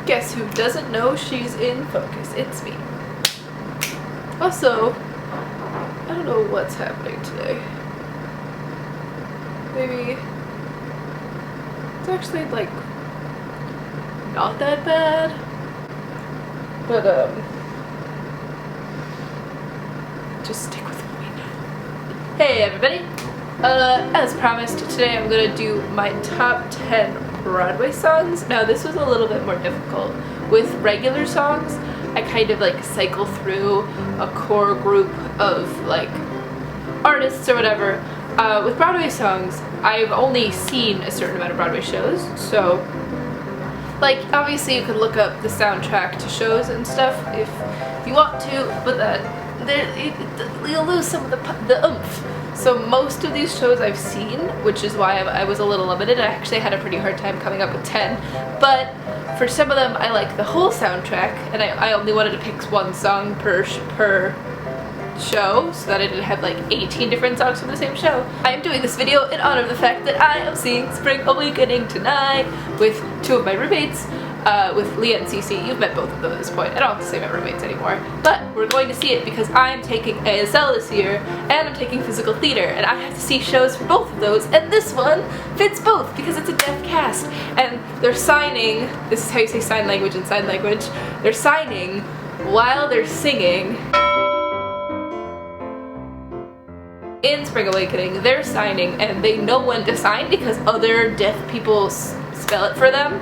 Guess who doesn't know she's in focus? It's me. Also, I don't know what's happening today. Maybe it's actually like not that bad, but just stick with what we know. Hey everybody! As promised, today I'm gonna do my top 10 Broadway songs. Now this was a little bit more difficult. With regular songs, I kind of like cycle through a core group of like artists or whatever. With Broadway songs, I've only seen a certain amount of Broadway shows, so like obviously you could look up the soundtrack to shows and stuff if you want to, but you'll lose some of the oomph. So most of these shows I've seen, which is why I was a little limited. I actually had a pretty hard time coming up with 10, but for some of them I like the whole soundtrack, and I only wanted to pick one song per show so that I didn't have like 18 different songs from the same show. I am doing this video in honor of the fact that I am seeing Spring Awakening tonight with two of my roommates, with Leah and Cece. You've met both of them at this point. I don't have to say my roommates anymore. But we're going to see it because I am taking ASL this year and I'm taking physical theater, and I have to see shows for both of those, and this one fits both because it's a deaf cast. And they're signing, this is how you say sign language in sign language, they're signing while they're singing. In Spring Awakening, they're signing and they know when to sign because other deaf people spell it for them,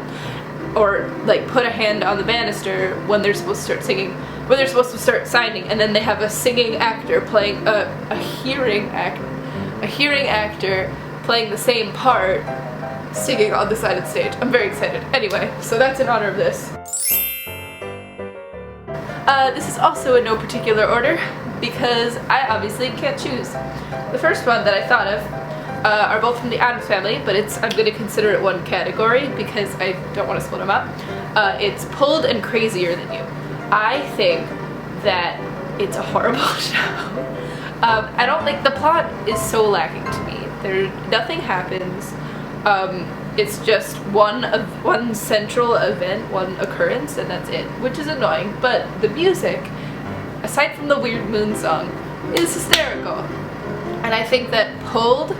or like put a hand on the banister when they're supposed to start singing, when they're supposed to start signing, and then they have a singing actor playing a hearing actor playing the same part singing on the side of the stage. I'm very excited. Anyway, so that's in honor of this. This is also in no particular order because I obviously can't choose. The first one that I thought of are both from the Addams Family, but I'm going to consider it one category because I don't want to split them up. It's Pulled and Crazier Than You. I think that it's a horrible show. I don't think the plot is so lacking to me. Nothing happens. It's just one central event, one occurrence, and that's it, which is annoying. But the music, aside from the weird moon song, is hysterical. And I think that Pulled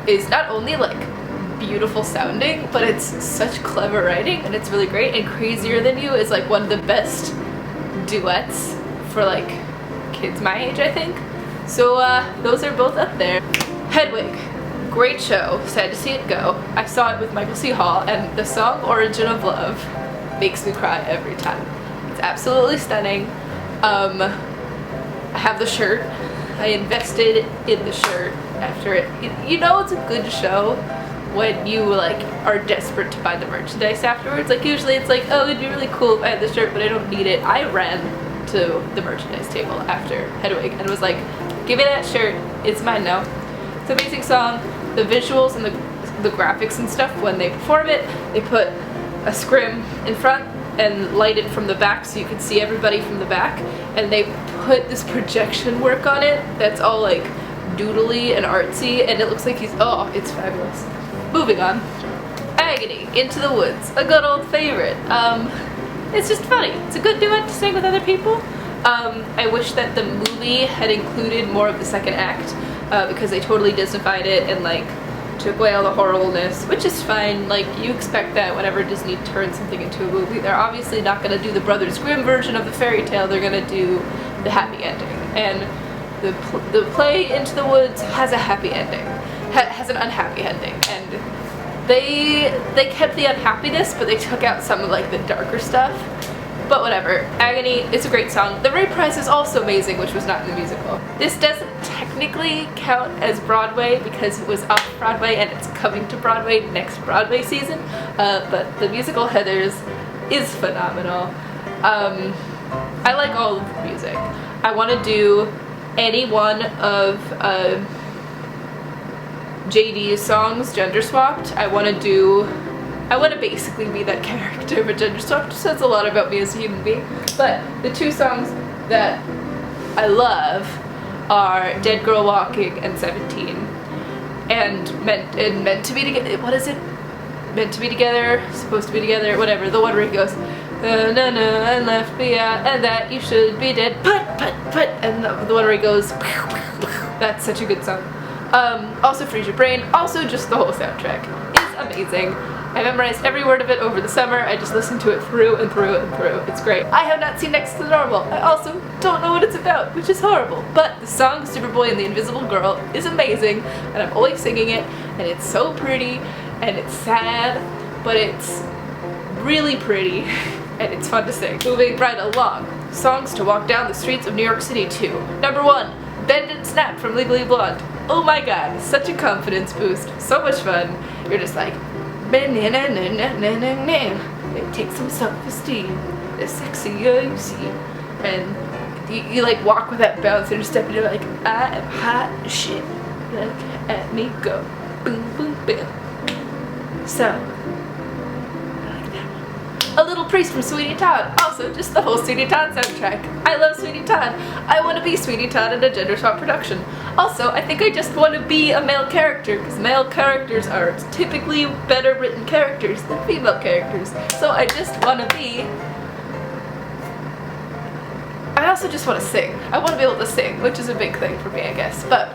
is not only like beautiful sounding, but it's such clever writing and it's really great. And Crazier Than You is like one of the best duets for like kids my age, I think. So those are both up there. Hedwig, great show, sad to see it go. I saw it with Michael C. Hall, and the song Origin of Love makes me cry every time. It's absolutely stunning. I have the shirt. I invested in the shirt after it. You know it's a good show when you like are desperate to buy the merchandise afterwards. Like usually it's like, oh, it'd be really cool if I had the shirt, but I don't need it. I ran to the merchandise table after Hedwig and was like, give me that shirt, it's mine now. It's an amazing song. The visuals and the graphics and stuff, when they perform it, they put a scrim in front and light it from the back so you can see everybody from the back, and they put this projection work on it that's all like doodly and artsy, and it looks like it's fabulous. Moving on. Agony, Into the Woods, a good old favorite. It's just funny. It's a good duet to sing with other people. I wish that the movie had included more of the second act, because they totally Disneyfied it and like took away all the horribleness, which is fine. Like you expect that whenever Disney turns something into a movie. They're obviously not going to do the Brothers Grimm version of the fairy tale, they're going to do the happy ending. And the play Into the Woods has a happy ending, has an unhappy ending, and they kept the unhappiness, but they took out some of like the darker stuff. But whatever. Agony is a great song. The Reprise is also amazing, which was not in the musical. This doesn't technically count as Broadway because it was off Broadway and it's coming to Broadway next Broadway season, but the musical Heathers is phenomenal. I like all of the music. I want to do any one of JD's songs gender swapped. I want to basically be that character, but gender swapped says a lot about me as a human being. But the two songs that I love are Dead Girl Walking and 17. And meant to be together. What is it? Meant to be together, supposed to be together, whatever. The one where he goes, no, and left me out, and that you should be dead. Put, and the one where he goes. That's such a good song. Also Freeze Your Brain. Also just the whole soundtrack is amazing. I memorized every word of it over the summer. I just listened to it through and through and through. It's great. I have not seen Next to Normal. I also don't know what it's about, which is horrible. But the song Superboy and the Invisible Girl is amazing, and I'm always singing it, and it's so pretty, and it's sad, but it's really pretty, and it's fun to sing. Moving right along. Songs to walk down the streets of New York City to. Number 1, Bend and Snap from Legally Blonde. Oh my god, such a confidence boost. So much fun. You're just like, it takes some self-esteem. The sexier you see. And you like walk with that bounce and you're stepping in like, I am hot as shit. Look at me go. Boom, boom, boom. So, A Little Priest from Sweeney Todd. Also, just the whole Sweeney Todd soundtrack. I love Sweeney Todd. I want to be Sweeney Todd in a gender swap production. Also, I think I just want to be a male character, because male characters are typically better written characters than female characters. So I just want to be... I also just want to sing. I want to be able to sing, which is a big thing for me, I guess. But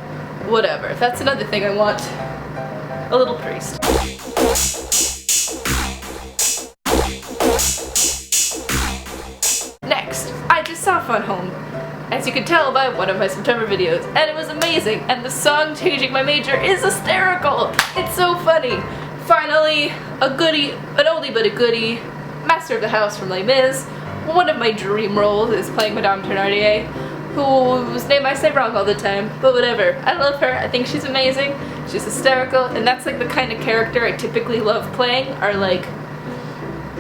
whatever. That's another thing I want. A Little Priest. Next, I just saw Fun Home, as you can tell by one of my September videos, and it was amazing, and the song Changing My Major is hysterical! It's so funny! Finally, a goodie, an oldie but a goodie, Master of the House from Les Mis. One of my dream roles is playing Madame Thénardier, whose name I say wrong all the time, but whatever. I love her, I think she's amazing, she's hysterical, and that's like the kind of character I typically love playing, are like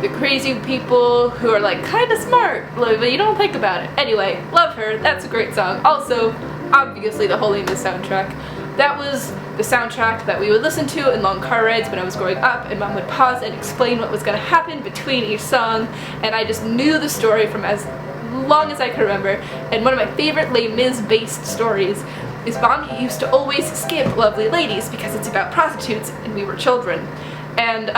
the crazy people who are like kinda smart, but you don't think about it. Anyway, love her, that's a great song. Also, obviously the whole Les Mis soundtrack. That was the soundtrack that we would listen to in long car rides when I was growing up, and Mom would pause and explain what was gonna happen between each song, and I just knew the story from as long as I could remember. And one of my favorite Les Mis based stories is Mom used to always skip Lovely Ladies because it's about prostitutes and we were children. And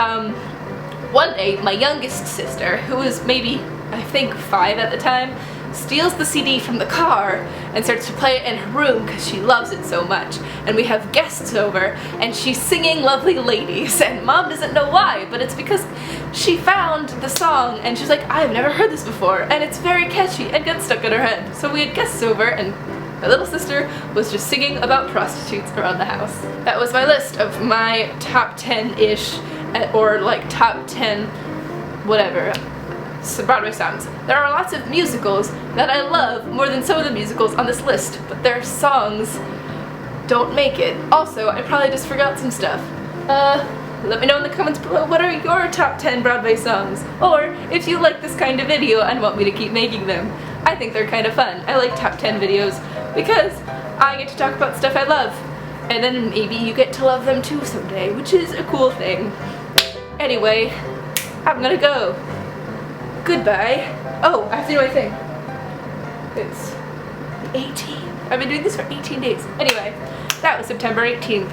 one day, my youngest sister, who was maybe, I think, 5 at the time, steals the CD from the car and starts to play it in her room because she loves it so much. And we have guests over, and she's singing Lovely Ladies, and Mom doesn't know why, but it's because she found the song, and she's like, I've never heard this before, and it's very catchy, and got stuck in her head. So we had guests over, and my little sister was just singing about prostitutes around the house. That was my list of my top 10-ish, or like top 10 whatever Broadway songs. There are lots of musicals that I love more than some of the musicals on this list, but their songs don't make it. Also, I probably just forgot some stuff. Let me know in the comments below what are your top 10 Broadway songs, or if you like this kind of video and want me to keep making them. I think they're kind of fun. I like top 10 videos because I get to talk about stuff I love, and then maybe you get to love them too someday, which is a cool thing. Anyway, I'm gonna go. Goodbye. Oh, I have to do my thing. It's 18. I've been doing this for 18 days. Anyway, that was September 18th.